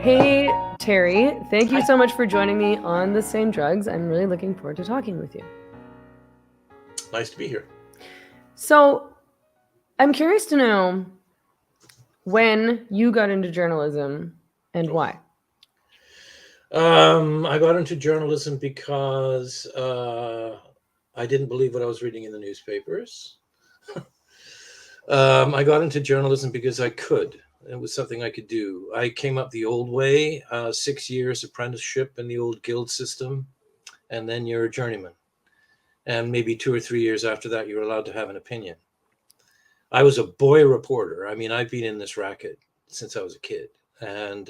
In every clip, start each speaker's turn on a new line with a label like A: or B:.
A: Hey, Terry, thank you
B: Hi.
A: so much for joining me on The Same Drugs. I'm really looking forward to talking with you.
B: Nice to be here.
A: So, I'm curious to know when you got into journalism and why.
B: I got into journalism because I didn't believe what I was reading in the newspapers. I got into journalism because I could. It was something I could do. I came up the old way, 6 years apprenticeship in the old guild system, and then you're a journeyman. And maybe 2 or 3 years after that, you're allowed to have an opinion. I was a boy reporter. I mean, I've been in this racket since I was a kid. And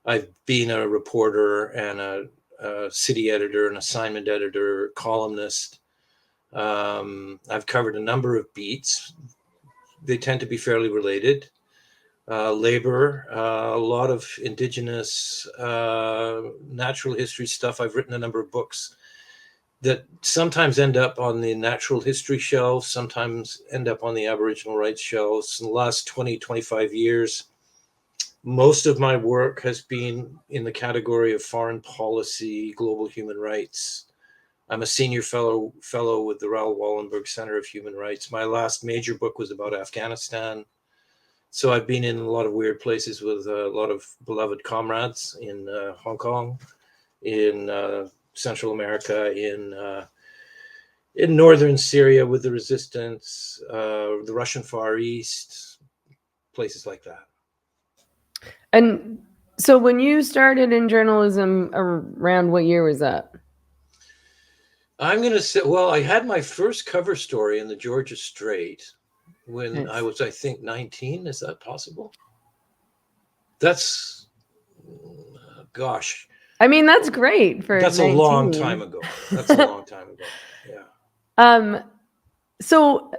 B: I've been a reporter and a city editor, an assignment editor, columnist. I've covered a number of beats. They tend to be fairly related. Labor, a lot of Indigenous, natural history stuff. I've written a number of books that sometimes end up on the natural history shelf, sometimes end up on the Aboriginal rights shelves. In the last 20, 25 years, most of my work has been in the category of foreign policy, global human rights. I'm a senior fellow with the Raoul Wallenberg Center of Human Rights. My last major book was about Afghanistan. So I've been in a lot of weird places with a lot of beloved comrades in Hong Kong, in Central America, in northern Syria with the resistance, the Russian Far East, places like that.
A: And so, when you started in journalism, around what year was that?
B: I'm going to say, well, I had my first cover story in the Georgia Strait when
A: Nice.
B: I was, I think, 19. Is that possible? That's, gosh,
A: I mean, that's great for
B: that's a
A: 19.
B: long time ago. That's a long time ago. Yeah.
A: So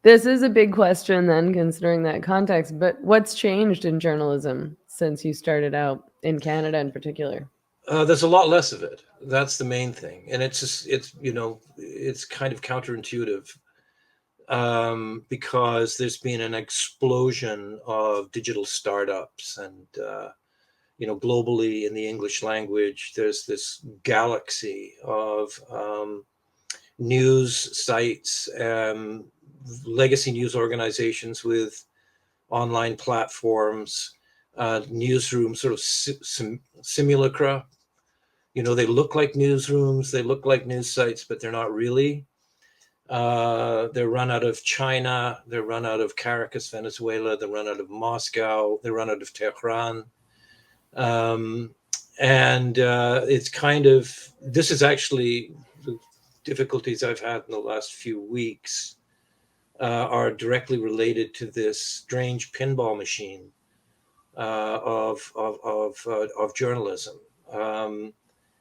A: this is a big question then, considering that context, but what's changed in journalism since you started out in Canada in particular?
B: There's a lot less of it. That's the main thing. And it's just, it's kind of counterintuitive because there's been an explosion of digital startups and, globally in the English language, there's this galaxy of news sites, legacy news organizations with online platforms, newsrooms, sort of simulacra. They look like newsrooms, they look like news sites, but they're not really. They're run out of China, they're run out of Caracas, Venezuela, they're run out of Moscow, they're run out of Tehran. And it's kind of, this is actually the difficulties I've had in the last few weeks are directly related to this strange pinball machine of journalism,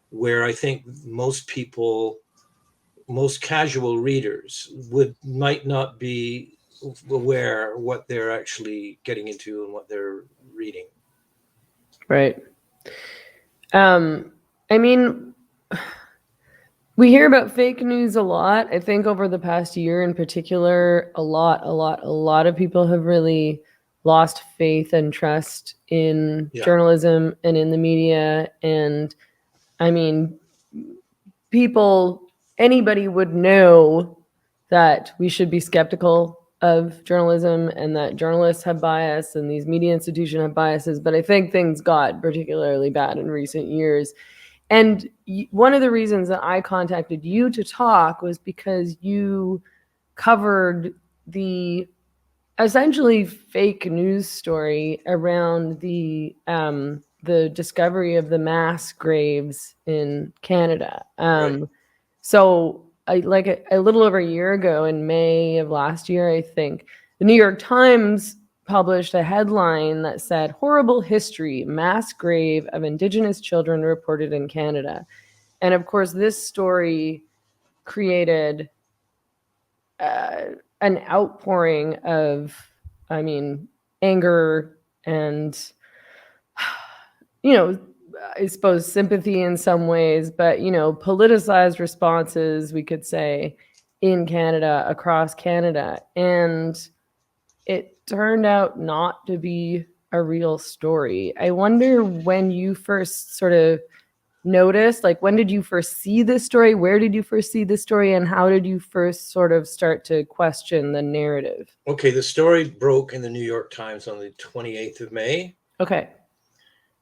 B: where I think most people, most casual readers might not be aware what they're actually getting into and what they're reading.
A: Right. I mean, we hear about fake news a lot. I think over the past year in particular, a lot of people have really lost faith and trust in
B: Yeah.
A: journalism and in the media. And I mean, anybody would know that we should be skeptical of journalism and that journalists have bias and these media institutions have biases. But I think things got particularly bad in recent years. And one of the reasons that I contacted you to talk was because you covered the essentially fake news story around the discovery of the mass graves in Canada.
B: Right.
A: So, a little over a year ago, in May of last year, I think, the New York Times published a headline that said, "Horrible history, mass grave of Indigenous children reported in Canada." And of course, this story created an outpouring of, I mean, anger and, I suppose sympathy in some ways, but, politicized responses, we could say, in Canada, across Canada. And it turned out not to be a real story. I wonder when you first sort of noticed, like when did you first see this story? Where did you first see this story? And how did you first sort of start to question the narrative?
B: Okay, the story broke in the New York Times on the 28th of May.
A: Okay.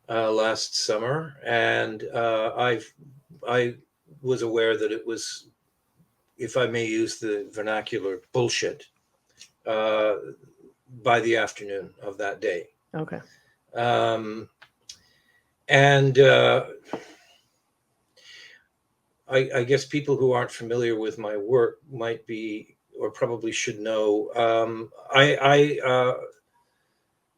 B: Last summer, and I was aware that it was, if I may use the vernacular, bullshit by the afternoon of that day.
A: Okay.
B: And I guess people who aren't familiar with my work might be, or probably should know,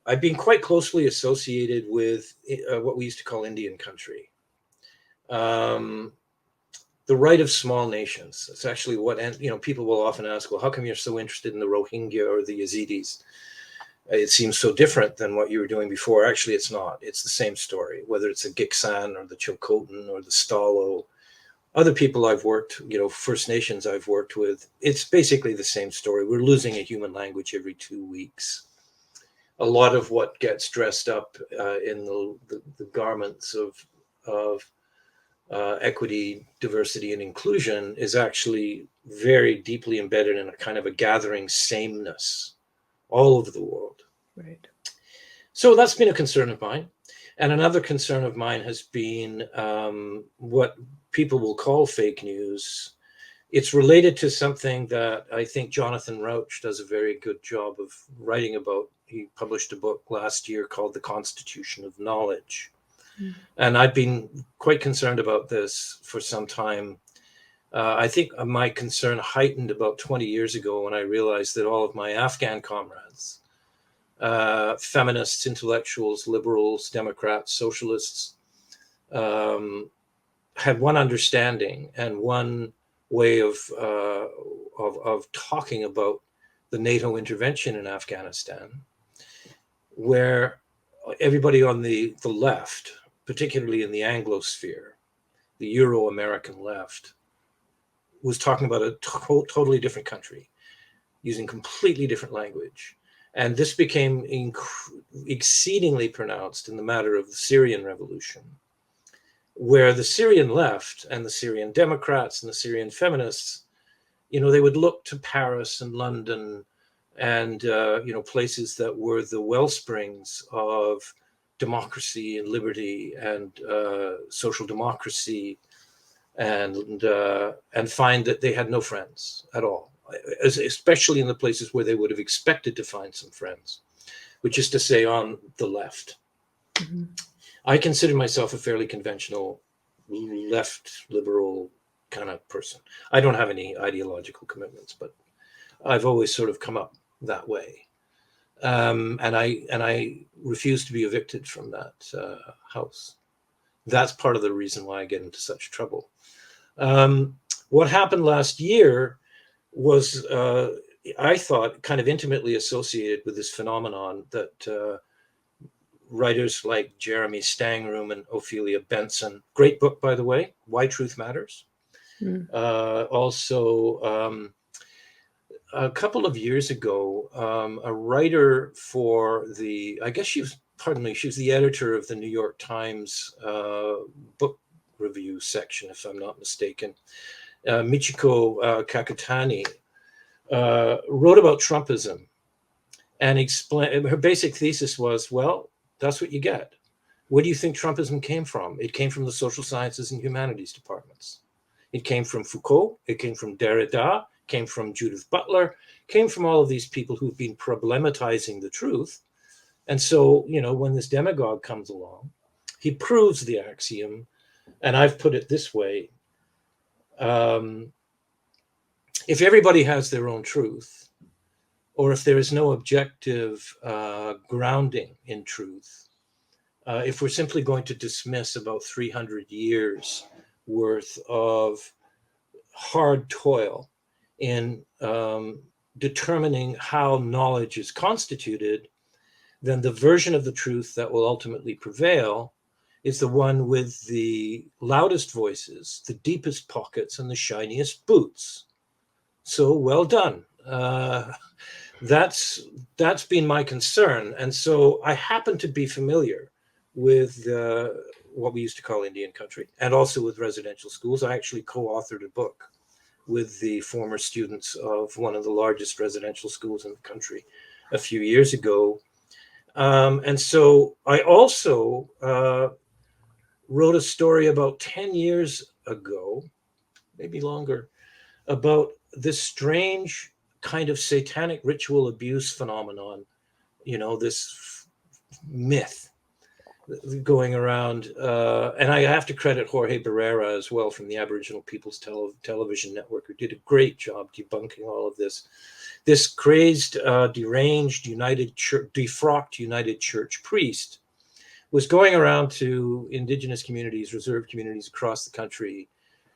B: I've been quite closely associated with what we used to call Indian country. The right of small nations. It's actually what, people will often ask, well, how come you're so interested in the Rohingya or the Yazidis? It seems so different than what you were doing before. Actually, it's not. It's the same story, whether it's the Giksan or the Chilcotin or the Stalo, other people I've worked, First Nations I've worked with. It's basically the same story. We're losing a human language every 2 weeks. A lot of what gets dressed up in the garments of equity, diversity, and inclusion is actually very deeply embedded in a kind of a gathering sameness all over the world.
A: Right.
B: So that's been a concern of mine. And another concern of mine has been what people will call fake news. It's related to something that I think Jonathan Rauch does a very good job of writing about. He published a book last year called The Constitution of Knowledge. And I've been quite concerned about this for some time. I think my concern heightened about 20 years ago when I realized that all of my Afghan comrades, feminists, intellectuals, liberals, Democrats, socialists, had one understanding and one way of talking about the NATO intervention in Afghanistan, where everybody on the left, particularly in the Anglosphere, the Euro-American left, was talking about a totally different country, using completely different language. And this became exceedingly pronounced in the matter of the Syrian revolution, where the Syrian left and the Syrian Democrats and the Syrian feminists, they would look to Paris and London and, places that were the wellsprings of democracy and liberty and social democracy, and find that they had no friends at all, especially in the places where they would have expected to find some friends, which is to say on the left. Mm-hmm. I consider myself a fairly conventional left liberal kind of person. I don't have any ideological commitments, but I've always sort of come up that way. And I refuse to be evicted from that house. That's part of the reason why I get into such trouble. What happened last year was, I thought, kind of intimately associated with this phenomenon that writers like Jeremy Stangroom and Ophelia Benson, great book, by the way, Why Truth Matters. Also, a couple of years ago, a writer for I guess she was the editor of the New York Times book review section, if I'm not mistaken. Michiko Kakutani wrote about Trumpism and explained, her basic thesis was, well, that's what you get. Where do you think Trumpism came from? It came from the social sciences and humanities departments. It came from Foucault, it came from Derrida, came from Judith Butler, came from all of these people who've been problematizing the truth. And so, when this demagogue comes along, he proves the axiom, and I've put it this way, if everybody has their own truth, or if there is no objective grounding in truth, if we're simply going to dismiss about 300 years worth of hard toil in determining how knowledge is constituted, then the version of the truth that will ultimately prevail is the one with the loudest voices, the deepest pockets, and the shiniest boots. So well done. that's been my concern. And so I happen to be familiar with what we used to call Indian country, and also with residential schools. I actually co-authored a book with the former students of one of the largest residential schools in the country a few years ago. And so I also wrote a story about 10 years ago, maybe longer, about this strange kind of satanic ritual abuse phenomenon, this myth going around. And I have to credit Jorge Barrera as well from the Aboriginal People's Television Network, who did a great job debunking all of this. This crazed, deranged, defrocked United Church priest was going around to Indigenous communities, reserved communities across the country,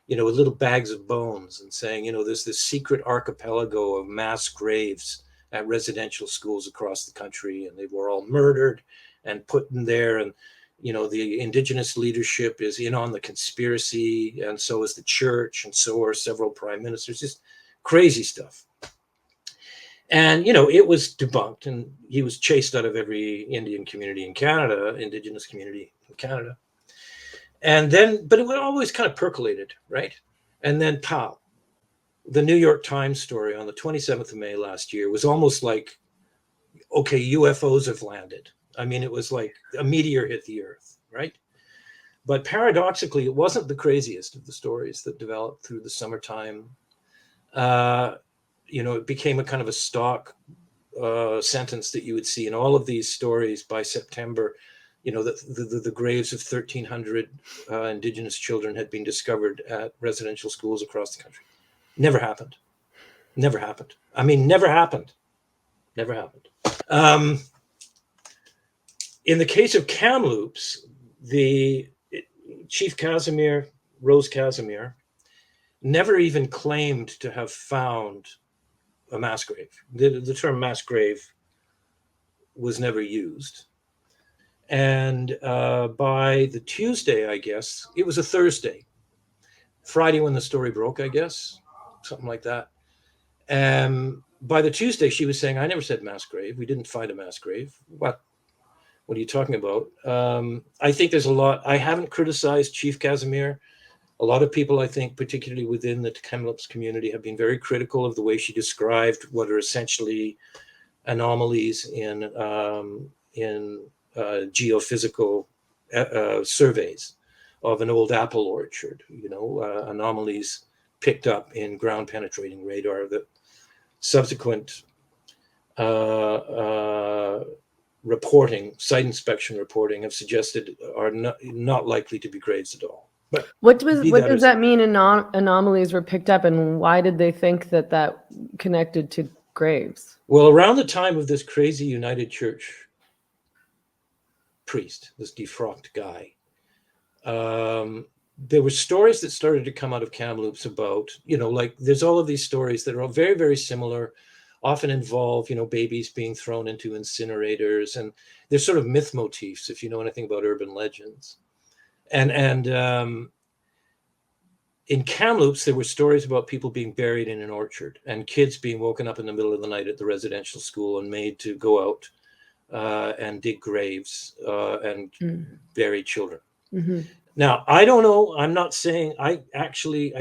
B: with little bags of bones and saying, there's this secret archipelago of mass graves at residential schools across the country, and they were all murdered and put in there. And, the Indigenous leadership is in on the conspiracy, and so is the church, and so are several prime ministers, just crazy stuff. And, it was debunked, and he was chased out of every Indian community in Canada, Indigenous community in Canada. And then, but it always kind of percolated, right? And then, pow, the New York Times story on the 27th of May last year was almost like, okay, UFOs have landed. I mean, it was like a meteor hit the earth, right? But paradoxically, it wasn't the craziest of the stories that developed through the summertime. It became a kind of a stock sentence that you would see in all of these stories by September. The graves of 1,300 Indigenous children had been discovered at residential schools across the country. Never happened. Never happened. I mean, never happened. Never happened. In the case of Kamloops, the Chief Casimir, Rose Casimir, never even claimed to have found a mass grave. The term mass grave was never used. And by the Tuesday, I guess, it was a Thursday, Friday when the story broke, I guess, something like that. By the Tuesday, she was saying, I never said mass grave. We didn't find a mass grave. What are you talking about? I think there's a lot. I haven't criticized Chief Casimir. A lot of people, I think, particularly within the Kamloops community, have been very critical of the way she described what are essentially anomalies in geophysical surveys of an old apple orchard, anomalies picked up in ground penetrating radar that subsequent reporting, site inspection reporting, have suggested are not likely to be graves at all. But
A: what does that mean? Anomalies were picked up, and why did they think that connected to graves?
B: Well, around the time of this crazy United Church priest, this defrocked guy, there were stories that started to come out of Kamloops about, like there's all of these stories that are all very, very similar, often involve, babies being thrown into incinerators, and there's sort of myth motifs, if you know anything about urban legends. And in Kamloops, there were stories about people being buried in an orchard and kids being woken up in the middle of the night at the residential school and made to go out and dig graves and bury children. Mm-hmm. Now, I don't know. I'm not saying I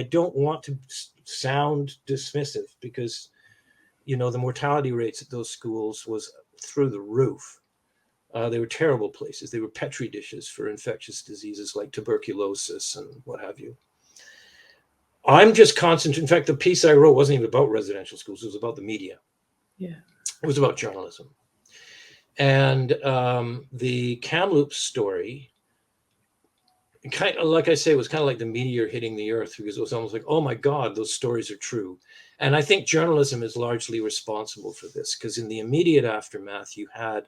B: don't want to sound dismissive, because, the mortality rates at those schools was through the roof. They were terrible places. They were petri dishes for infectious diseases like tuberculosis and what have you. I'm just concentrating. In fact, the piece I wrote wasn't even about residential schools. It was about the media.
A: Yeah.
B: It was about journalism. And the Kamloops story, kind of, like I say, was kind of like the meteor hitting the earth, because it was almost like, oh my God, those stories are true. And I think journalism is largely responsible for this, because in the immediate aftermath, you had,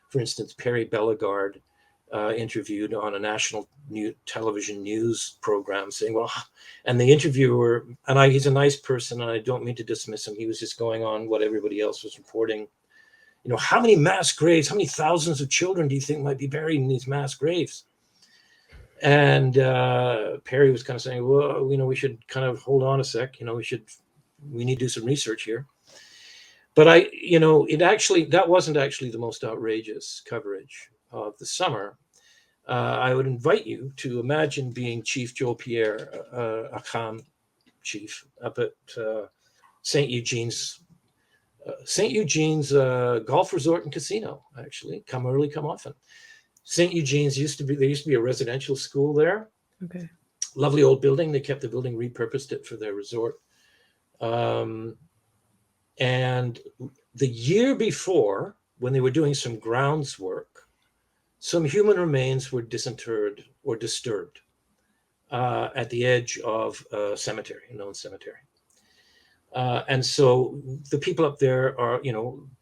B: for instance, Perry Bellegarde interviewed on a national television news program saying, well, and the interviewer, and he's a nice person, and I don't mean to dismiss him, he was just going on what everybody else was reporting. How many mass graves, how many thousands of children do you think might be buried in these mass graves? And Perry was kind of saying, well, we should kind of hold on a sec. We need to do some research here. But that wasn't actually the most outrageous coverage of the summer. I would invite you to imagine being Chief Joe Pierre, Acham chief up at St. Eugene's golf resort and casino. Actually, come early, come often. St. Eugene's there used to be a residential school there.
A: Okay.
B: Lovely old building. They kept the building, repurposed it for their resort. And the year before, when they were doing some grounds work, some human remains were disinterred or disturbed at the edge of a cemetery, a known cemetery. And so the people up there are,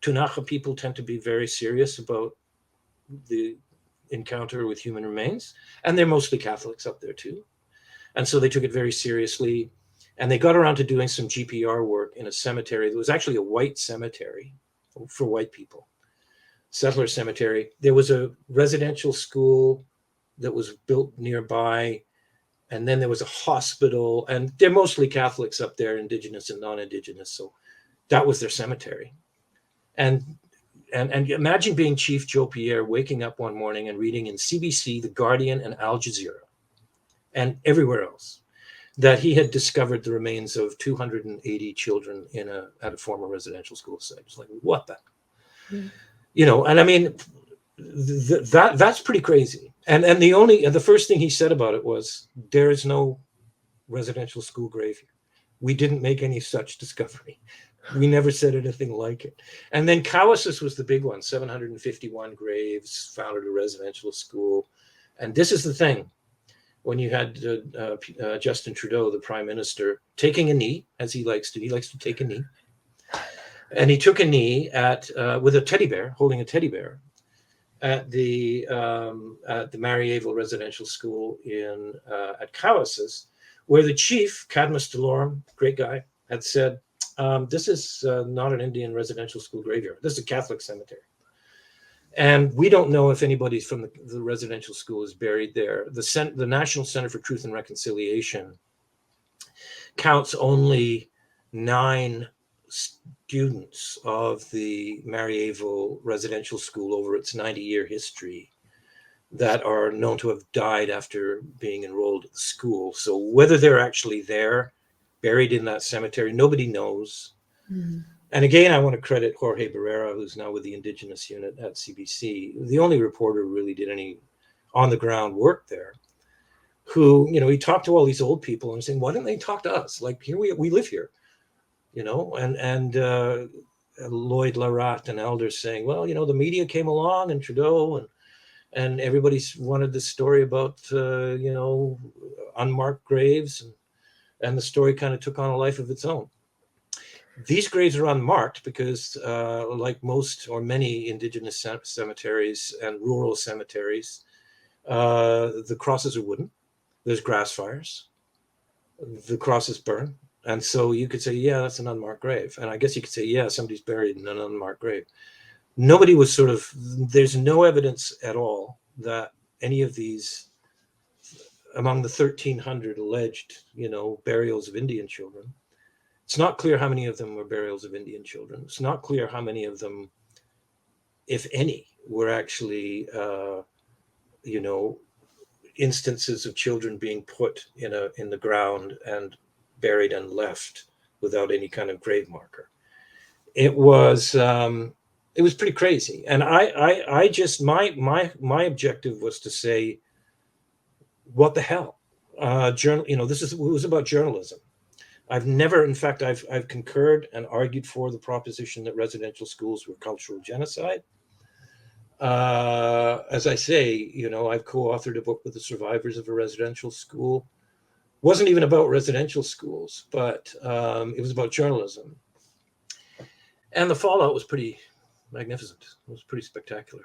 B: Tunacha people tend to be very serious about the encounter with human remains, and they're mostly Catholics up there too. And so they took it very seriously, and they got around to doing some GPR work in a cemetery that was actually a white cemetery for white people, settler cemetery. There was a residential school that was built nearby, and then there was a hospital, and they're mostly Catholics up there, Indigenous and non-Indigenous. So that was their cemetery. And imagine being Chief Joe Pierre, waking up one morning and reading in CBC, The Guardian, and Al Jazeera, and everywhere else, that he had discovered the remains of 280 children at a former residential school site. It's like, what the? Mm. And I mean, that's pretty crazy. And the first thing he said about it was, there is no residential school grave here. We didn't make any such discovery. We never said anything like it. And then Cowessess was the big one, 751 graves found at a residential school. And this is the thing. When you had Justin Trudeau, the prime minister, taking a knee, as he likes to take a knee. And he took a knee with a teddy bear, holding a teddy bear, at the Marieval Residential School at Cowessess, where the chief, Cadmus Delorme, great guy, had said, this is not an Indian residential school graveyard. This is a Catholic cemetery. And we don't know if anybody from the residential school is buried there. The National Center for Truth and Reconciliation counts only 9 students of the Marieval Residential School over its 90-year history that are known to have died after being enrolled at the school. So whether they're actually there, buried in that cemetery, nobody knows. Mm-hmm. And again, I want to credit Jorge Barrera, who's now with the Indigenous unit at CBC, the only reporter who really did any on-the-ground work there, who, he talked to all these old people and saying, why didn't they talk to us? Like, here we live here, and Lloyd Larat and elders saying, well, the media came along and Trudeau and everybody wanted this story about, unmarked graves, and the story kind of took on a life of its own. These graves are unmarked because, like most or many Indigenous cemeteries and rural cemeteries, the crosses are wooden. There's grass fires. The crosses burn. And so you could say, yeah, that's an unmarked grave. And I guess you could say, yeah, somebody's buried in an unmarked grave. Nobody was there's no evidence at all that any of these, among the 1,300 alleged, burials of Indian children, it's not clear how many of them were burials of Indian children. It's not clear how many of them, if any, were actually, instances of children being put in the ground and buried and left without any kind of grave marker. It was pretty crazy. And I just my objective was to say, what the hell? It was about journalism. I've concurred and argued for the proposition that residential schools were cultural genocide. As I say, I've co-authored a book with the survivors of a residential school. Wasn't even about residential schools, but it was about journalism. And the fallout was pretty magnificent. It was pretty spectacular.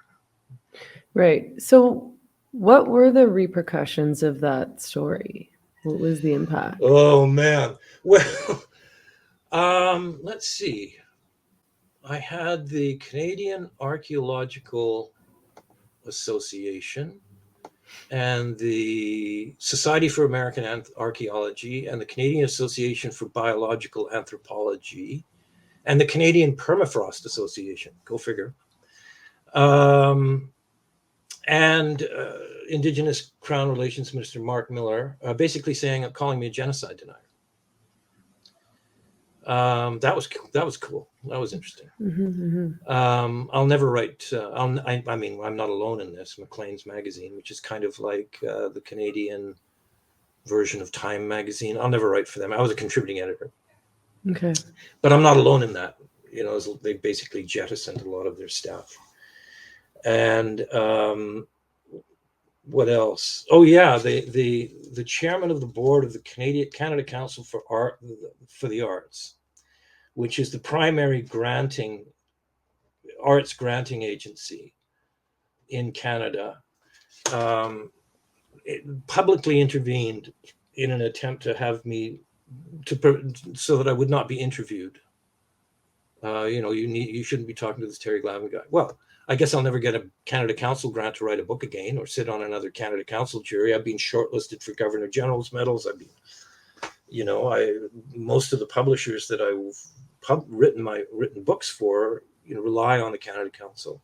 A: Right. So what were the repercussions of that story? What was the impact?
B: Oh, man. Well, let's see. I had the Canadian Archaeological Association and the Society for American Archaeology and the Canadian Association for Biological Anthropology and the Canadian Permafrost Association. Go figure. And Indigenous Crown Relations Minister Mark Miller basically calling me a genocide denier. That was cool. That was interesting. I'll never write. I mean, I'm not alone in this. Maclean's magazine, which is kind of like the Canadian version of Time magazine. I'll never write for them. I was a contributing editor.
A: Okay.
B: But I'm not alone in that. They basically jettisoned a lot of their staff. And what else? Oh yeah, the chairman of the board of the Canada Council for the Arts, which is the primary arts granting agency in Canada, it publicly intervened in an attempt to have me so that I would not be interviewed. You shouldn't be talking to this Terry Glavin guy. Well, I guess I'll never get a Canada Council grant to write a book again or sit on another Canada Council jury. I've been shortlisted for Governor General's medals. I've been, most of the publishers that I've written books for, rely on the Canada Council.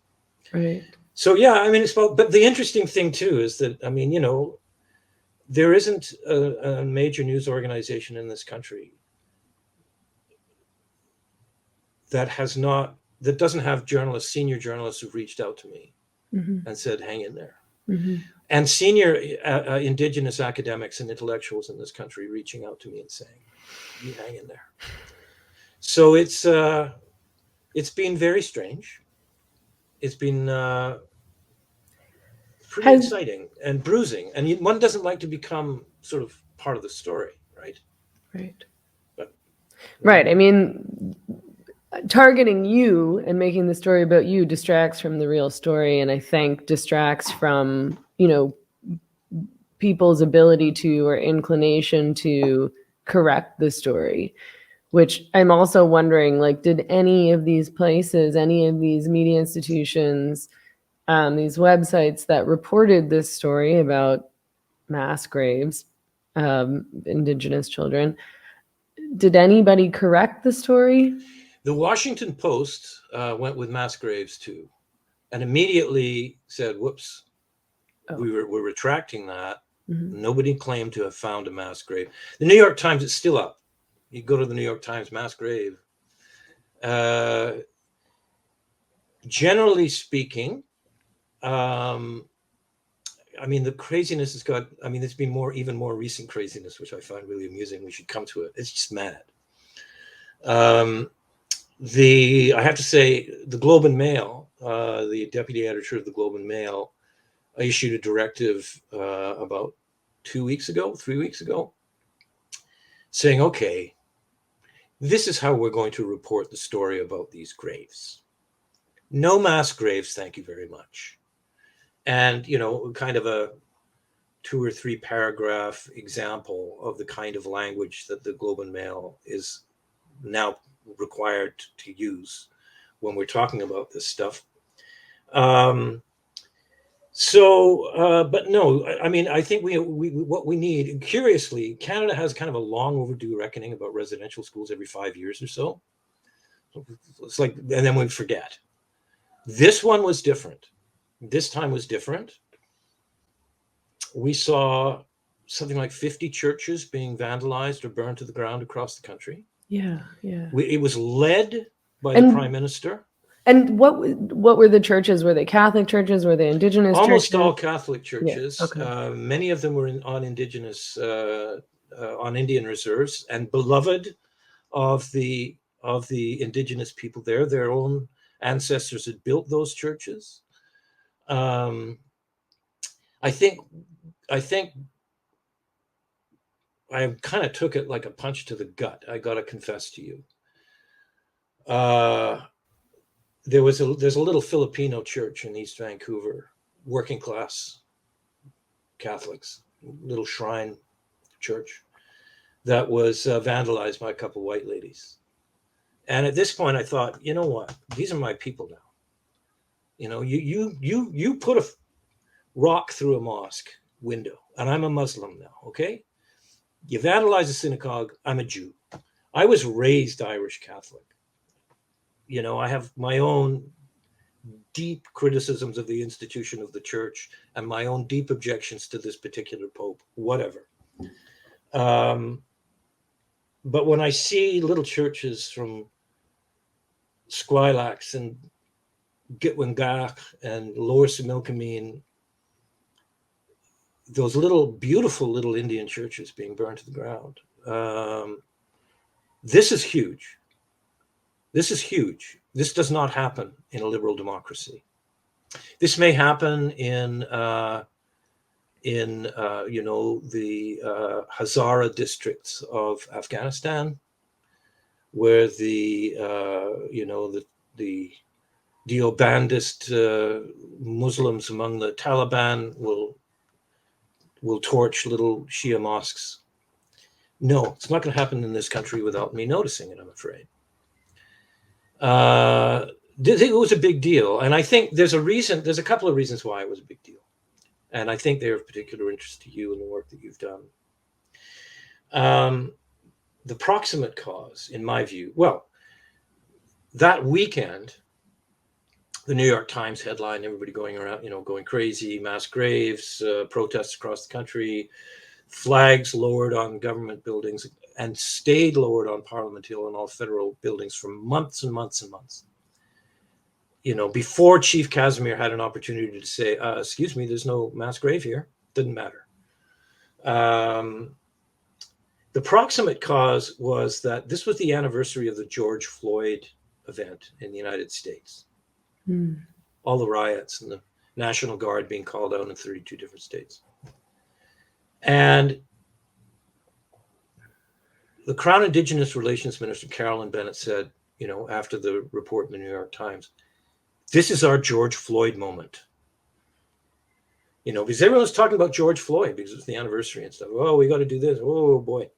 A: Right.
B: So yeah, I mean, but the interesting thing too is that, I mean, there isn't a major news organization in this country that doesn't have senior journalists who've reached out to me and said, hang in there. And senior Indigenous academics and intellectuals in this country reaching out to me and saying, you hang in there. So it's been very strange. It's been pretty exciting and bruising. And one doesn't like to become sort of part of the story, right?
A: Right.
B: But,
A: right. I mean, targeting you and making the story about you distracts from the real story, and I think distracts from, people's ability to or inclination to correct the story, which I'm also wondering, like, did any of these places, any of these media institutions, these websites that reported this story about mass graves, Indigenous children, did anybody correct the story?
B: The Washington Post went with mass graves too, and immediately said, "Whoops, we're retracting that." Nobody claimed to have found a mass grave. The New York Times is still up. You go to the New York Times mass grave. Generally speaking, I mean, the craziness has got. I mean, there's been even more recent craziness, which I find really amusing. We should come to it. It's just mad. I have to say, the Globe and Mail, the deputy editor of the Globe and Mail, issued a directive about 3 weeks ago, saying, okay, this is how we're going to report the story about these graves. No mass graves, thank you very much. And, kind of a 2 or 3 paragraph example of the kind of language that the Globe and Mail is now required to use when we're talking about this stuff. But no, I mean, I think we what we need, curiously, Canada has kind of a long overdue reckoning about residential schools every 5 years or so. It's like, and then we forget. This one was different. This time was different. We saw something like 50 churches being vandalized or burned to the ground across the country.
A: Yeah.
B: It was led by the Prime Minister.
A: And what were the churches? Were they Catholic churches? Were they Indigenous
B: Almost
A: churches?
B: all Catholic churches.
A: Yeah. Okay.
B: Many of them were on Indigenous, on Indian reserves, and beloved of the Indigenous people there. Their own ancestors had built those churches. I think I kind of took it like a punch to the gut. I got to confess to you. There's a little Filipino church in East Vancouver, working class Catholics, little shrine church that was vandalized by a couple of white ladies. And at this point I thought, you know what? These are my people now. You put a rock through a mosque window, and I'm a Muslim now, okay? You vandalize a synagogue, I'm a Jew. I was raised Irish Catholic. I have my own deep criticisms of the institution of the church and my own deep objections to this particular pope, whatever. But when I see little churches from Squilax and Gitwangach and Lower Similkameen, those beautiful little Indian churches being burned to the ground, this is huge. This is huge. This does not happen in a liberal democracy. This may happen in the Hazara districts of Afghanistan, where the Deobandist Muslims among the Taliban will torch little Shia mosques. No, it's not going to happen in this country without me noticing it, I'm afraid. It was a big deal. And I think there's a couple of reasons why it was a big deal. And I think they're of particular interest to you in the work that you've done. The proximate cause, in my view, well, that weekend, the New York Times headline, everybody going around, going crazy, mass graves, protests across the country, flags lowered on government buildings, and stayed lowered on Parliament Hill and all federal buildings for months and months and months. Before Chief Casimir had an opportunity to say, excuse me, there's no mass grave here. Didn't matter. The proximate cause was that this was the anniversary of the George Floyd event in the United States. All the riots and the National Guard being called out in 32 different states. And the Crown Indigenous Relations Minister, Carolyn Bennett, said, after the report in the New York Times, this is our George Floyd moment. Because everyone's talking about George Floyd because it's the anniversary and stuff. Oh, we got to do this. Oh, boy.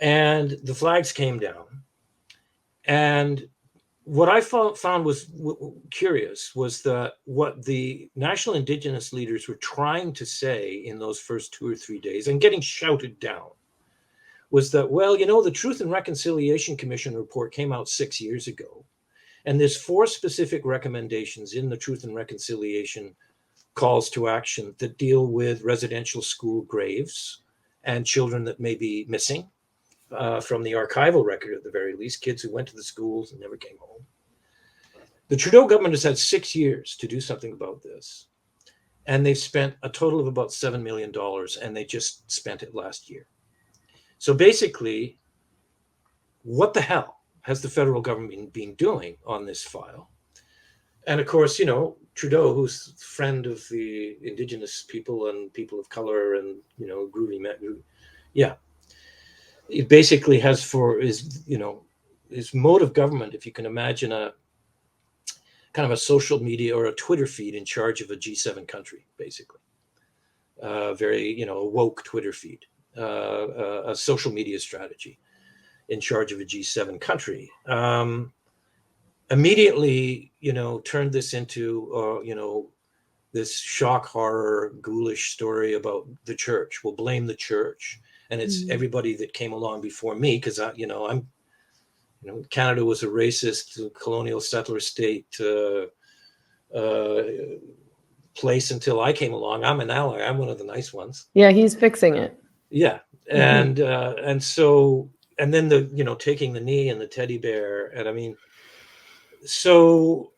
B: And the flags came down. And what I found was curious was that what the national Indigenous leaders were trying to say in those first 2 or 3 days and getting shouted down was that, well, the Truth and Reconciliation Commission report came out 6 years ago. And there's 4 specific recommendations in the Truth and Reconciliation calls to action that deal with residential school graves and children that may be missing from the archival record, at the very least, kids who went to the schools and never came home. The Trudeau government has had 6 years to do something about this. And they've spent a total of about $7 million, and they just spent it last year. So basically, what the hell has the federal government been doing on this file? And of course, Trudeau, who's a friend of the Indigenous people and people of color and, groovy men, it basically has for his mode of government, if you can imagine a kind of a social media or a Twitter feed in charge of a G7 country, basically. Very, a woke Twitter feed, a social media strategy in charge of a G7 country. Immediately, turned this into, this shock, horror, ghoulish story about the church. We'll blame the church. And it's everybody that came along before me, because Canada was a racist colonial settler state place until I came along. I'm an ally. I'm one of the nice ones.
A: Yeah, he's fixing it.
B: Yeah, and so then the taking the knee and the teddy bear, and so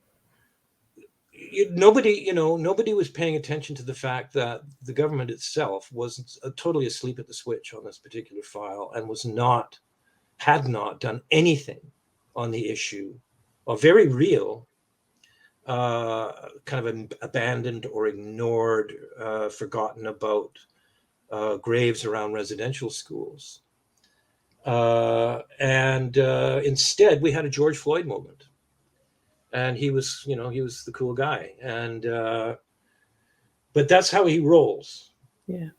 B: nobody was paying attention to the fact that the government itself was totally asleep at the switch on this particular file and had not done anything on the issue of very real, kind of abandoned or ignored, forgotten about graves around residential schools. And instead, we had a George Floyd moment. And he was the cool guy. And but that's how he rolls.
A: Yeah.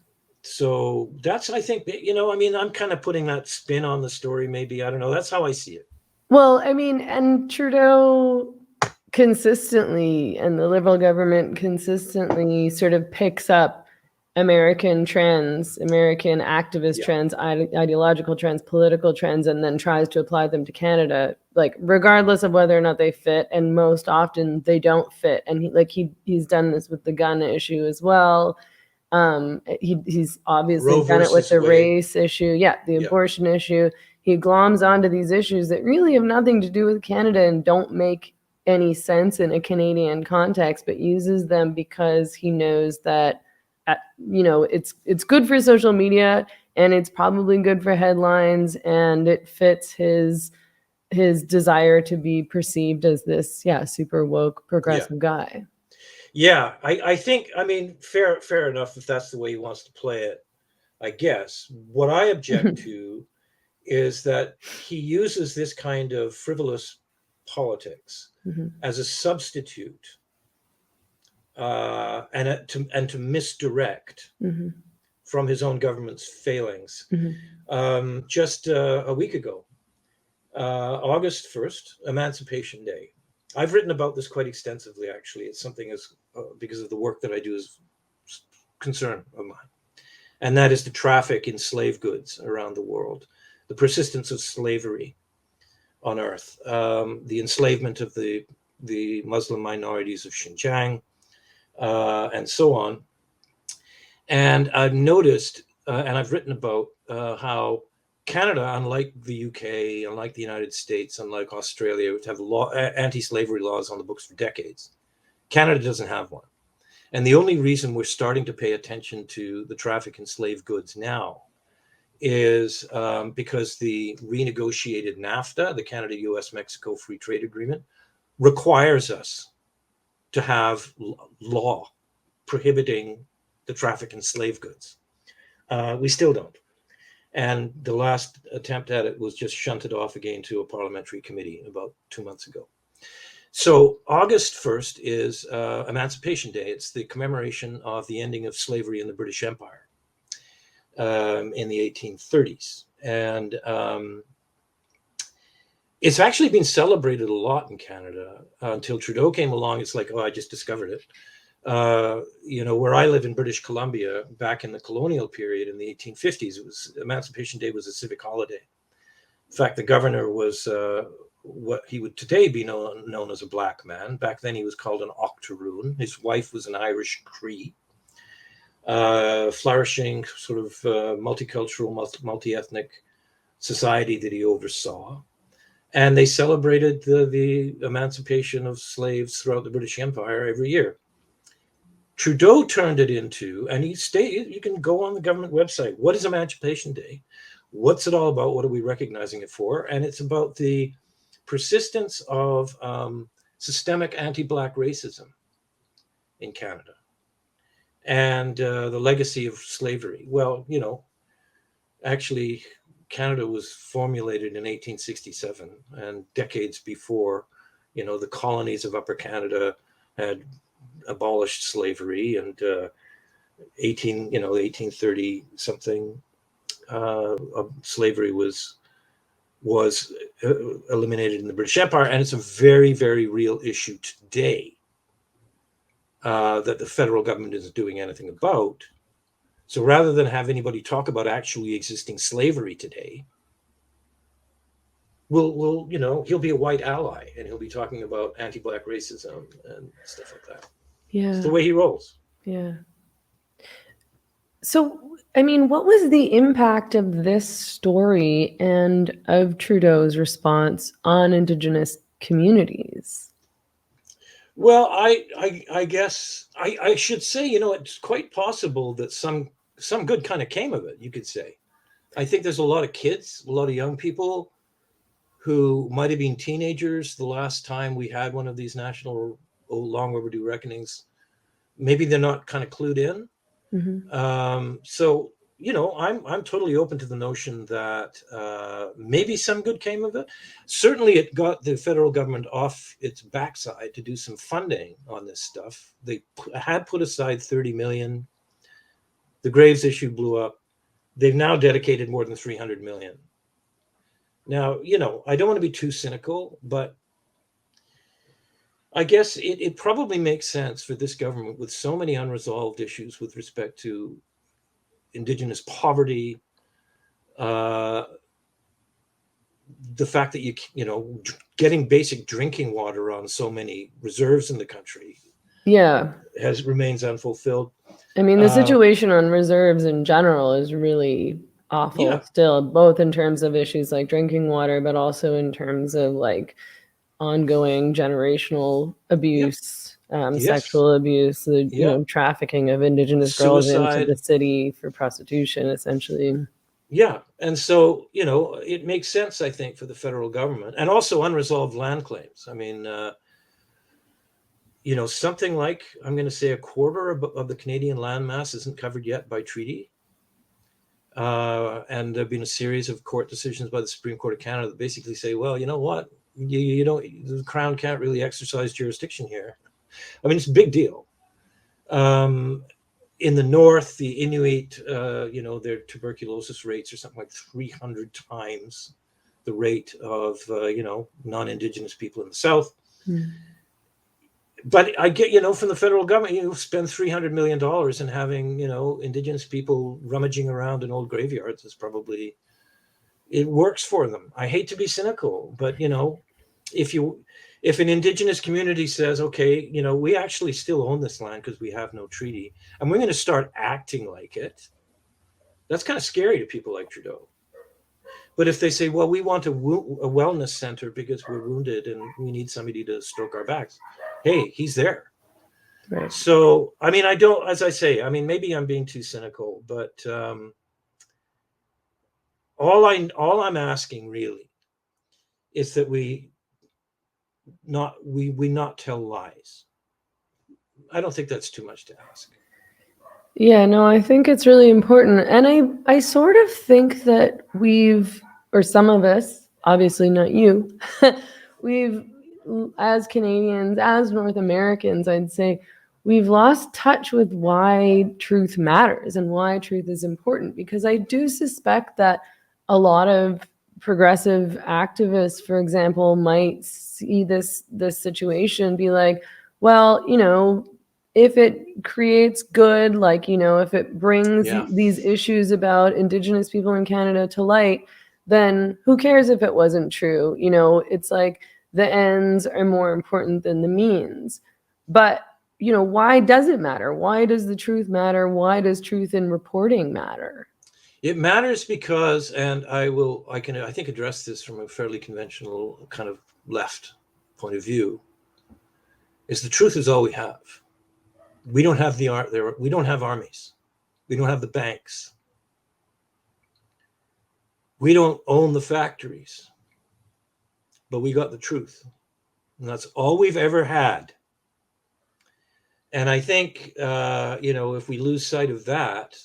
B: So that's, I think, I'm kind of putting that spin on the story, maybe. I don't know. That's how I see it.
A: Well, and Trudeau consistently, and the Liberal government consistently sort of picks up American trends, American activist trends, ideological trends, political trends, and then tries to apply them to Canada, like regardless of whether or not they fit. And most often they don't fit. And he's done this with the gun issue as well. He's obviously
B: Roe
A: done it with
B: versus
A: the
B: Wade.
A: race issue. Yeah, the abortion issue. He gloms onto these issues that really have nothing to do with Canada and don't make any sense in a Canadian context, but uses them because he knows that it's good for social media, and it's probably good for headlines, and it fits his desire to be perceived as this super woke progressive guy.
B: Yeah, I think, I mean, fair enough if that's the way he wants to play it, I guess. What I object to is that he uses this kind of frivolous politics as a substitute and to misdirect from his own government's failings. Just a week ago, August 1st, Emancipation Day. I've written about this quite extensively, actually. It's something because of the work that I do is concern of mine. And that is the traffic in slave goods around the world, the persistence of slavery on earth, the enslavement of the Muslim minorities of Xinjiang, and so on. And I've noticed, and I've written about how Canada, unlike the UK, unlike the United States, unlike Australia, which have anti-slavery laws on the books for decades, Canada doesn't have one. And the only reason we're starting to pay attention to the traffic in slave goods now is because the renegotiated NAFTA, the Canada-US-Mexico Free Trade Agreement, requires us to have law prohibiting the traffic in slave goods. We still don't. And the last attempt at it was just shunted off again to a parliamentary committee about 2 months ago. So August 1st is Emancipation Day. It's the commemoration of the ending of slavery in the British Empire in the 1830s. And it's actually been celebrated a lot in Canada until Trudeau came along. It's like, oh, I just discovered it. Where I live in British Columbia, back in the colonial period in the 1850s, Emancipation Day was a civic holiday. In fact, the governor was what he would today be known as a black man. Back then, he was called an octoroon. His wife was an Irish Cree, flourishing sort of multicultural, multi-ethnic society that he oversaw. And they celebrated the emancipation of slaves throughout the British Empire every year. Trudeau turned it into, and you can go on the government website. What is Emancipation Day? What's it all about? What are we recognizing it for? And it's about the persistence of systemic anti-Black racism in Canada and the legacy of slavery. Well, actually, Canada was formulated in 1867, and decades before, the colonies of Upper Canada had abolished slavery, and 1830 something, slavery was eliminated in the British Empire, and it's a very, very real issue today that the federal government isn't doing anything about. So rather than have anybody talk about actually existing slavery today, he'll be a white ally, and he'll be talking about anti-Black racism and stuff like that.
A: Yeah.
B: It's the way he rolls.
A: Yeah. So, I mean, what was the impact of this story and of Trudeau's response on Indigenous communities?
B: Well, I guess I should say, it's quite possible that some good kind of came of it, you could say. I think there's a lot of kids, a lot of young people who might have been teenagers the last time we had one of these national long overdue reckonings. Maybe they're not kind of clued in. So, I'm totally open to the notion that maybe some good came of it. Certainly, it got the federal government off its backside to do some funding on this stuff. They had put aside $30 million. The Graves issue blew up. They've now dedicated more than $300 million. Now, I don't want to be too cynical, but I guess it probably makes sense for this government, with so many unresolved issues with respect to Indigenous poverty, the fact that getting basic drinking water on so many reserves in the country remains unfulfilled.
A: I mean, the situation on reserves in general is really awful still, both in terms of issues like drinking water, but also in terms of like ongoing generational abuse, sexual abuse, trafficking of Indigenous girls into the city for prostitution, essentially.
B: Yeah. And so, it makes sense, I think, for the federal government, and also unresolved land claims. I mean, something like, I'm going to say, a quarter of the Canadian landmass isn't covered yet by treaty. And there have been a series of court decisions by the Supreme Court of Canada that basically say, well, you know what? You don't, the Crown can't really exercise jurisdiction here. I mean, it's a big deal. In the north, the Inuit, their tuberculosis rates are something like 300 times the rate of, non-Indigenous people in the south.
A: Mm.
B: But I get, from the federal government, you spend $300 million in having, Indigenous people rummaging around in old graveyards is probably, it works for them. I hate to be cynical, but, if an Indigenous community says, okay, we actually still own this land because we have no treaty, and we're going to start acting like it, that's kind of scary to people like Trudeau. But if they say, well, we want a wellness center because we're wounded and we need somebody to stroke our backs, hey, he's there.
A: Right.
B: So, I mean, as I say, maybe I'm being too cynical, but all I'm asking really is that we not tell lies. I don't think that's too much to ask.
A: Yeah, no, I think it's really important. And I sort of think that or some of us, obviously not you, as Canadians, as North Americans, I'd say, we've lost touch with why truth matters and why truth is important. Because I do suspect that a lot of progressive activists, for example, might see this situation, be like, well, if it creates good, like, if it brings these issues about Indigenous people in Canada to light, then who cares if it wasn't true? It's like the ends are more important than the means. But, why does it matter? Why does the truth matter? Why does truth in reporting matter?
B: It matters because, and I think address this from a fairly conventional kind of left point of view, is the truth is all we have. We don't have we don't have armies. We don't have the banks. We don't own the factories, but we got the truth. And that's all we've ever had. And I think, if we lose sight of that,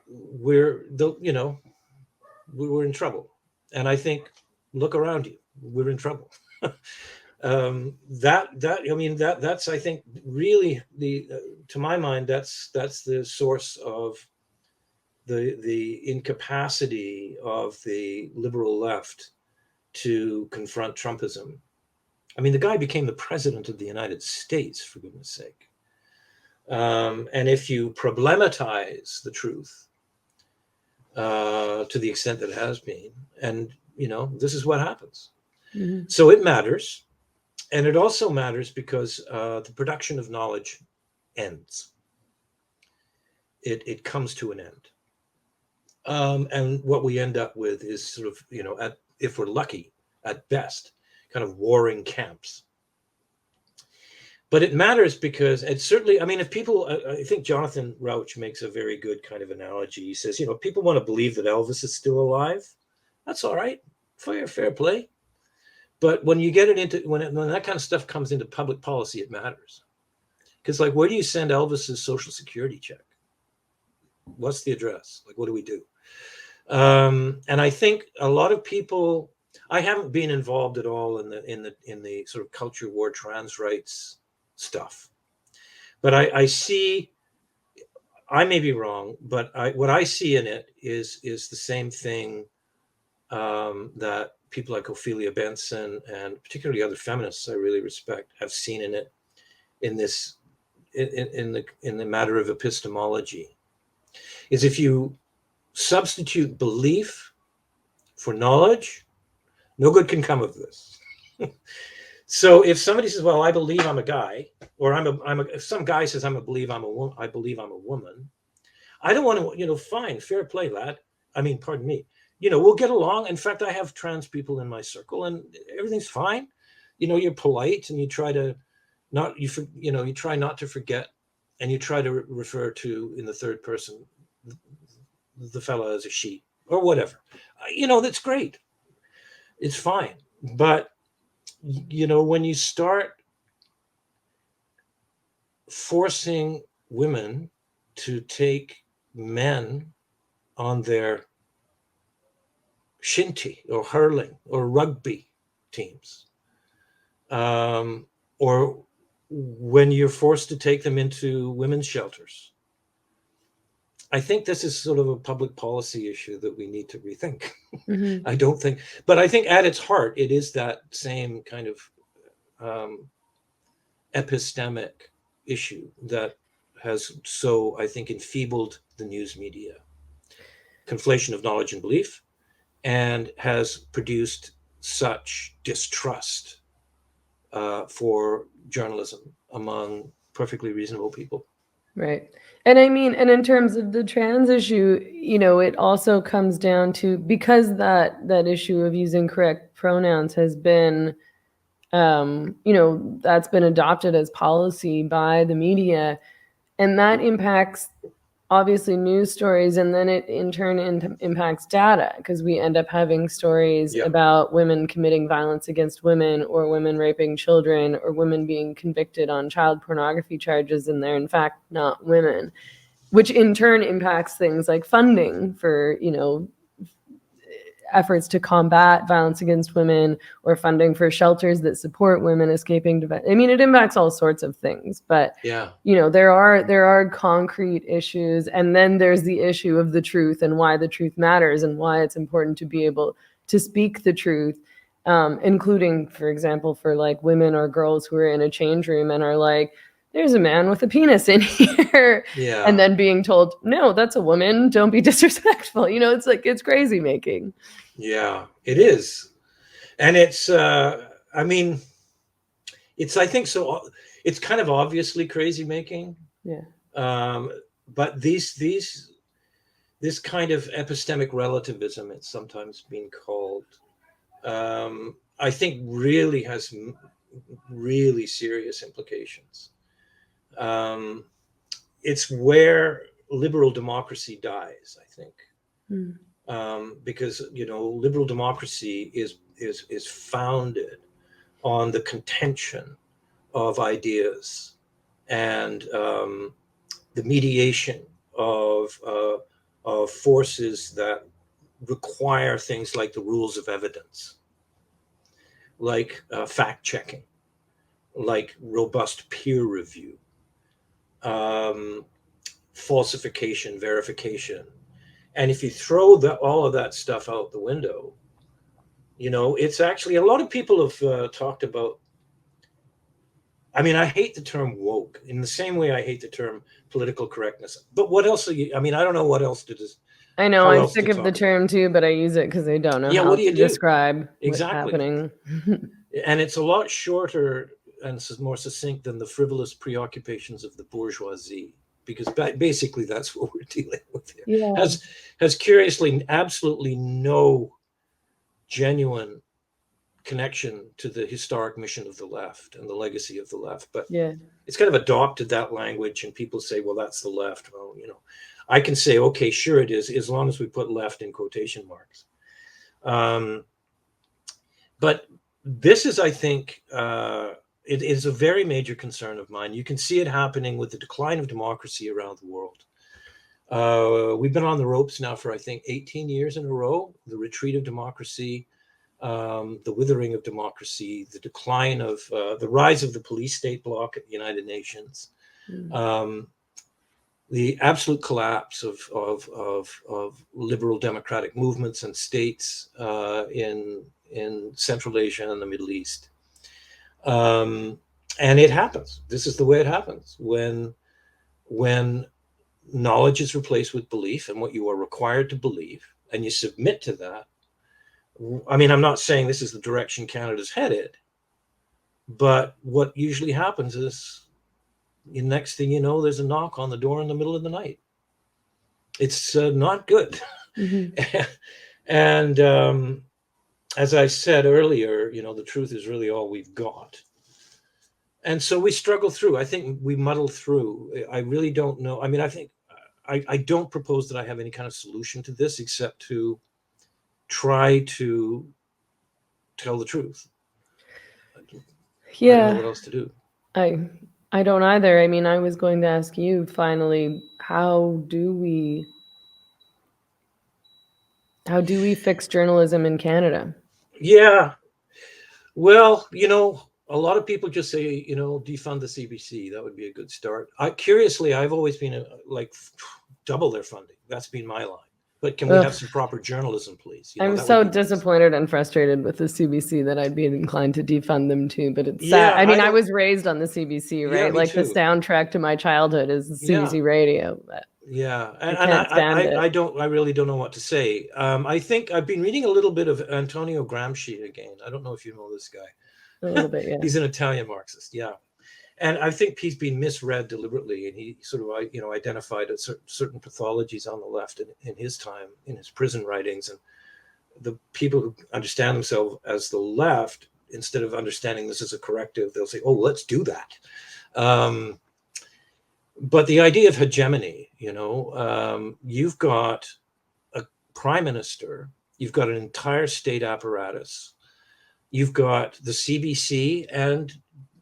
B: we're in trouble. And I think, look around you, we're in trouble. That's I think really to my mind, that's the source of the incapacity of the liberal left to confront Trumpism. I mean, the guy became the president of the United States, for goodness sake. And if you problematize the truth to the extent that it has been, and this is what happens.
A: Mm-hmm.
B: So it matters. And it also matters because the production of knowledge ends. It comes to an end. And what we end up with is sort of, if we're lucky, at best, kind of warring camps. But it matters because it's certainly, if people, I think Jonathan Rauch makes a very good kind of analogy. He says, people want to believe that Elvis is still alive. That's all right. Fair play. But when you get it into, when that kind of stuff comes into public policy, it matters. Because, like, where do you send Elvis's social security check? What's the address? Like, what do we do? And I think a lot of people, I haven't been involved at all in the sort of culture war, trans rights stuff. But I see, I may be wrong, but what I see in it is the same thing that people like Ophelia Benson and particularly other feminists I really respect have seen in it, in the matter of epistemology. is if you substitute belief for knowledge, no good can come of this. So if somebody says, "Well, I believe I'm a guy," or if some guy says, I believe I'm a woman," I don't want to, fine, fair play, lad. I mean, pardon me. We'll get along. In fact, I have trans people in my circle, and everything's fine. You're polite, and you try to you try not to forget, and you try to refer to in the third person the fella as a she or whatever. That's great. It's fine. But when you start forcing women to take men on their shinty or hurling or rugby teams, or when you're forced to take them into women's shelters, I think this is sort of a public policy issue that we need to rethink.
A: Mm-hmm.
B: I think at its heart, it is that same kind of epistemic issue that has I think, enfeebled the news media. Conflation of knowledge and belief, and has produced such distrust for journalism among perfectly reasonable people.
A: Right. And I mean, and in terms of the trans issue, it also comes down to, because that issue of using correct pronouns has been, that's been adopted as policy by the media, and that impacts obviously news stories, and then it in turn impacts data, because we end up having stories about women committing violence against women, or women raping children, or women being convicted on child pornography charges, and they're in fact not women, which in turn impacts things like funding for efforts to combat violence against women, or funding for shelters that support women escaping I mean, it impacts all sorts of things, but there are concrete issues, and then there's the issue of the truth, and why the truth matters, and why it's important to be able to speak the truth, including, for example, for like women or girls who are in a change room and are like, "There's a man with a penis in here," and then being told, "No, that's a woman, don't be disrespectful." It's like, it's crazy making.
B: Yeah, it is. And it's I mean, I think so, it's kind of obviously crazy making. But this kind of epistemic relativism, it's sometimes been called, I think really has really serious implications. It's where liberal democracy dies, I think. Because liberal democracy is founded on the contention of ideas, and the mediation of forces that require things like the rules of evidence, like fact checking, like robust peer review, falsification, verification. And if you throw all of that stuff out the window, it's actually, a lot of people have talked about, I mean, I hate the term woke in the same way I hate the term political correctness. But what else I don't know what else to just.
A: I know, I'm sick of the term too, but I use it because I don't know how to describe what's happening.
B: And it's a lot shorter and more succinct than the frivolous preoccupations of the bourgeoisie, because basically that's what we're dealing with here. Has curiously absolutely no genuine connection to the historic mission of the left and the legacy of the left, but it's kind of adopted that language, and people say, well, that's the left. Well, I can say, okay, sure it is, as long as we put left in quotation marks. But this is, I think, it is a very major concern of mine. You can see it happening with the decline of democracy around the world. We've been on the ropes now for, I think, 18 years in a row. The retreat of democracy, the withering of democracy, the decline of the rise of the police state bloc at the United Nations, the absolute collapse of liberal democratic movements and states in Central Asia and the Middle East. And it happens. This is the way it happens when knowledge is replaced with belief and what you are required to believe, and you submit to that. I mean, I'm not saying this is the direction Canada's headed, but what usually happens is the next thing you know, there's a knock on the door in the middle of the night. It's not good.
A: Mm-hmm.
B: And as I said earlier, the truth is really all we've got. And so we struggle through. I think we muddle through. I really don't know. I mean, I don't propose that I have any kind of solution to this except to try to tell the truth. I don't know what else to do.
A: I don't either. I mean, I was going to ask you finally, how do we fix journalism in Canada?
B: Yeah. Well, a lot of people just say, defund the CBC. That would be a good start. Curiously, I've always been like double their funding. That's been my line. But can we have some proper journalism, please?
A: I'm
B: that
A: so
B: would be nice.
A: disappointed and frustrated with the CBC that I'd be inclined to defund them too. But it's
B: Yeah,
A: sad. I mean, I was raised on the CBC,
B: Yeah,
A: right?
B: me
A: Like the
B: too.
A: soundtrack to my childhood is the CBC radio. But
B: Yeah,
A: I
B: and
A: can't stand it.
B: I really don't know what to say. I think I've been reading a little bit of Antonio Gramsci again. I don't know if you know this guy.
A: A little bit, yeah.
B: He's an Italian Marxist, yeah. And I think he's been misread deliberately, and he sort of, identified certain pathologies on the left in his time, in his prison writings, and the people who understand themselves as the left, instead of understanding this as a corrective, they'll say, "Oh, let's do that." But the idea of hegemony, you've got a prime minister, you've got an entire state apparatus, you've got the CBC, and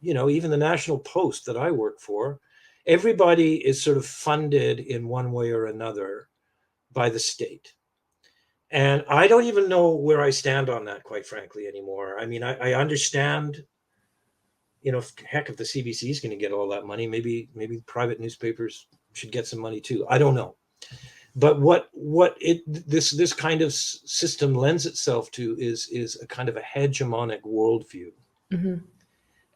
B: even the National Post that I work for. Everybody is sort of funded in one way or another by the state. And I don't even know where I stand on that, quite frankly, anymore. I mean, I understand, heck, if the CBC is going to get all that money, maybe private newspapers should get some money too. I don't know. But this kind of system lends itself to is a kind of a hegemonic worldview.
A: Mm-hmm.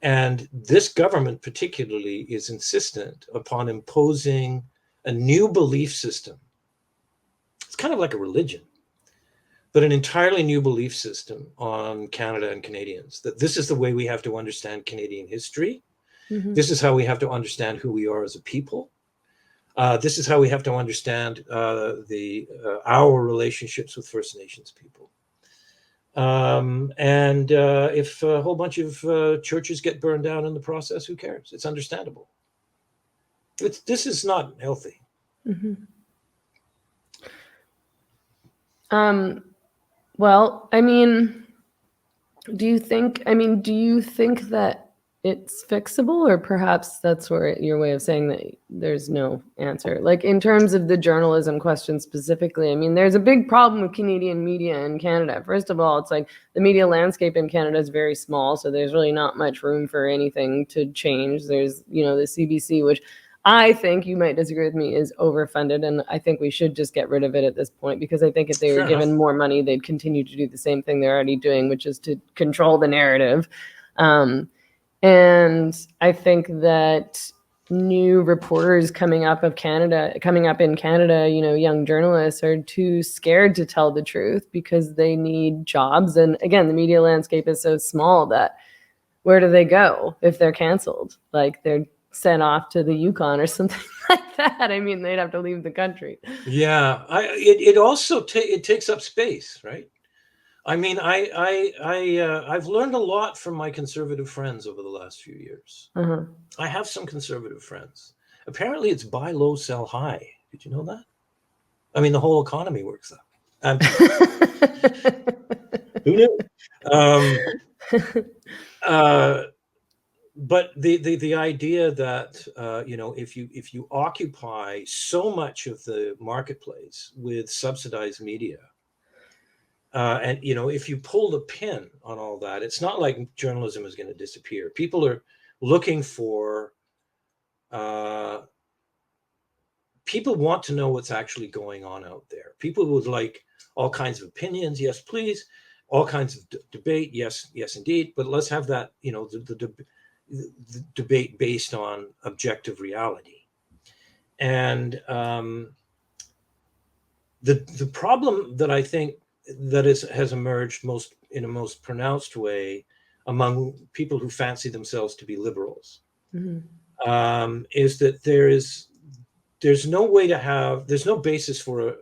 B: And this government particularly is insistent upon imposing a new belief system. It's kind of like a religion, but an entirely new belief system on Canada and Canadians, that this is the way we have to understand Canadian history.
A: Mm-hmm.
B: This is how we have to understand who we are as a people. This is how we have to understand our relationships with First Nations people. And if a whole bunch of churches get burned down in the process, who cares? It's understandable. This is not healthy.
A: Mm-hmm. Well, I mean, do you think that it's fixable, or perhaps that's where your way of saying that there's no answer? Like in terms of the journalism question specifically, I mean, there's a big problem with Canadian media in Canada. First of all, it's like the media landscape in Canada is very small, so there's really not much room for anything to change. There's, the CBC, which I think, you might disagree with me, is overfunded, and I think we should just get rid of it at this point, because I think if they were given more money, they'd continue to do the same thing they're already doing, which is to control the narrative. And I think that new reporters coming up in Canada, young journalists are too scared to tell the truth because they need jobs. And again, the media landscape is so small that where do they go if they're canceled? Like they're sent off to the Yukon or something like that. I mean, they'd have to leave the country.
B: Yeah, it also it takes up space, right? I mean, I've learned a lot from my conservative friends over the last few years.
A: Uh-huh.
B: I have some conservative friends. Apparently, it's buy low, sell high. Did you know that? I mean, the whole economy works that. Who knew? But the idea that if you occupy so much of the marketplace with subsidized media, and if you pull the pin on all that, it's not like journalism is going to disappear. People are looking for. People want to know what's actually going on out there. People would like all kinds of opinions. Yes, please. All kinds of debate. Yes, indeed. But let's have that. The debate based on objective reality. And the problem that I think that has emerged in a most pronounced way among people who fancy themselves to be liberals is that there's no way to have, there's no basis for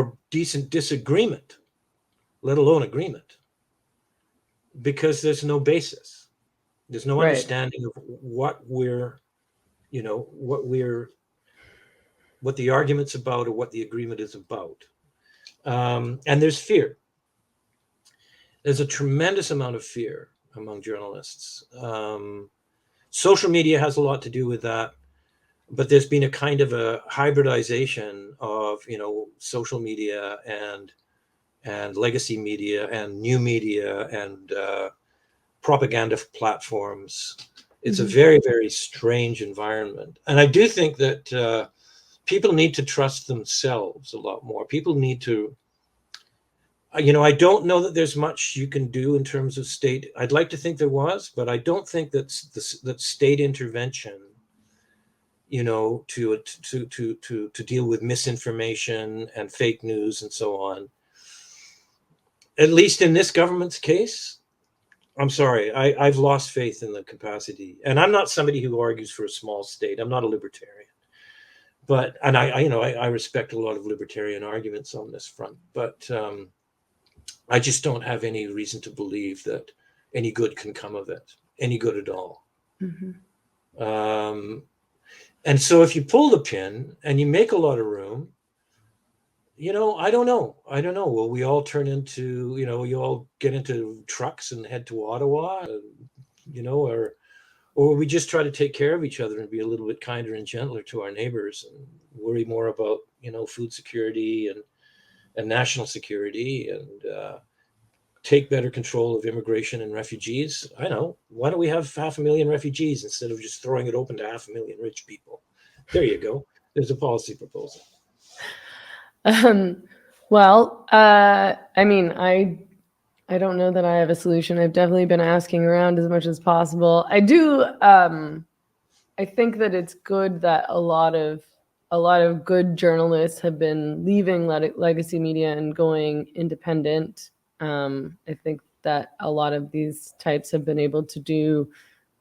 B: a decent disagreement, let alone agreement, because there's no basis. There's no
A: Right.
B: understanding of what the argument's about or what the agreement is about. And there's fear. There's a tremendous amount of fear among journalists. Social media has a lot to do with that, but there's been a kind of a hybridization of social media and legacy media and new media and propaganda platforms. It's a very, very strange environment, and I do think that people need to trust themselves a lot more. People need to. I don't know that there's much you can do in terms of state. I'd like to think there was, but I don't think that state intervention, to deal with misinformation and fake news and so on, at least in this government's case, I'm sorry, I've lost faith in the capacity. And I'm not somebody who argues for a small state. I'm not a libertarian, and I respect a lot of libertarian arguments on this front, but I just don't have any reason to believe that any good can come of it, any good at all. And so if you pull the pin and you make a lot of room, I don't know. Will we all turn into, you all get into trucks and head to Ottawa, or will we just try to take care of each other and be a little bit kinder and gentler to our neighbors and worry more about, food security and national security and take better control of immigration and refugees? I know. Why don't we have 500,000 refugees instead of just throwing it open to 500,000 rich people? There you go. There's a policy proposal.
A: Well, I mean, I don't know that I have a solution. I've definitely been asking around as much as possible. I do. I think that it's good that a lot of good journalists have been leaving legacy media and going independent. I think that a lot of these types have been able to do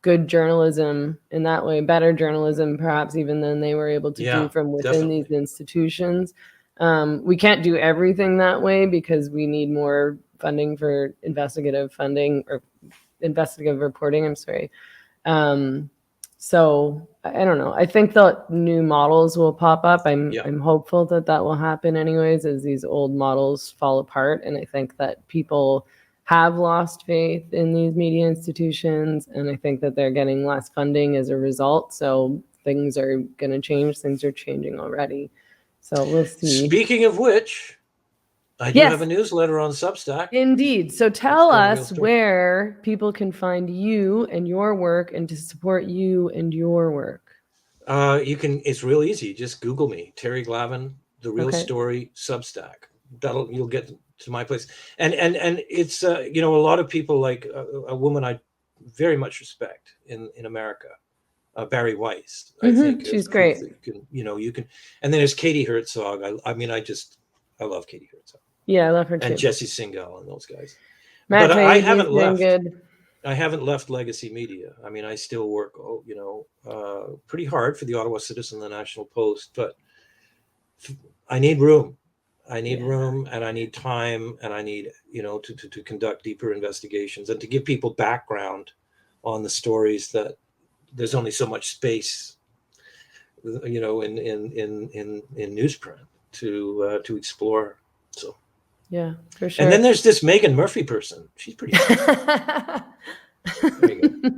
A: good journalism in that way, better journalism perhaps even than they were able to do from within these institutions. We can't do everything that way because we need more funding for investigative funding or investigative reporting. I'm sorry. So I don't know. I think that new models will pop up. I'm hopeful that will happen anyways as these old models fall apart. And I think that people have lost faith in these media institutions, and I think that they're getting less funding as a result. So things are going to change. Things are changing already. So we'll see.
B: Speaking of which, I do have a newsletter on Substack.
A: Indeed. So tell us where people can find you and your work and to support you and your work.
B: It's real easy. Just Google me, Terry Glavin, The Real Story, Substack. You'll get to my place. And it's, a lot of people, like a woman I very much respect in America, Barry Weiss. I think
A: she's great.
B: You can, and then there's Katie Herzog. I love Katie Herzog.
A: Yeah, I love her too.
B: And Jesse Singal and those guys.
A: Matt
B: but I haven't left.
A: Good.
B: I haven't left legacy media. I mean, I still work, pretty hard for the Ottawa Citizen, the National Post, but I need room. I need room, and I need time, and I need, to conduct deeper investigations and to give people background on the stories that there's only so much space, in newsprint to explore. So.
A: Yeah, for sure.
B: And then there's this Megan Murphy person. She's pretty there you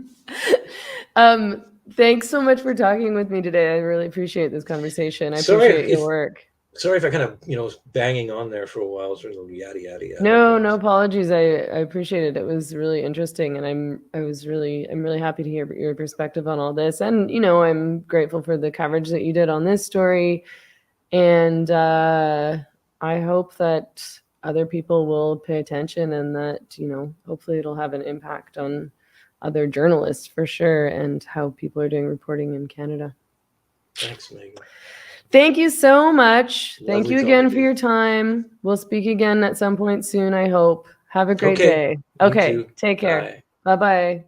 A: go. Thanks so much for talking with me today. I really appreciate this conversation. I appreciate your work.
B: Sorry if I kind of, banging on there for a while, sort of yada yada yada.
A: No apologies. I appreciate it. It was really interesting, and I'm really happy to hear your perspective on all this. And I'm grateful for the coverage that you did on this story, and I hope that other people will pay attention and that, hopefully it'll have an impact on other journalists for sure, and how people are doing reporting in Canada.
B: Thanks, Megan.
A: Thank you so much. Thank
B: Lovely
A: you again
B: talking
A: for
B: to you.
A: your time. We'll speak again at some point soon, I hope. Have a great day.
B: You
A: Okay,
B: too.
A: take care.
B: Bye.
A: Bye-bye.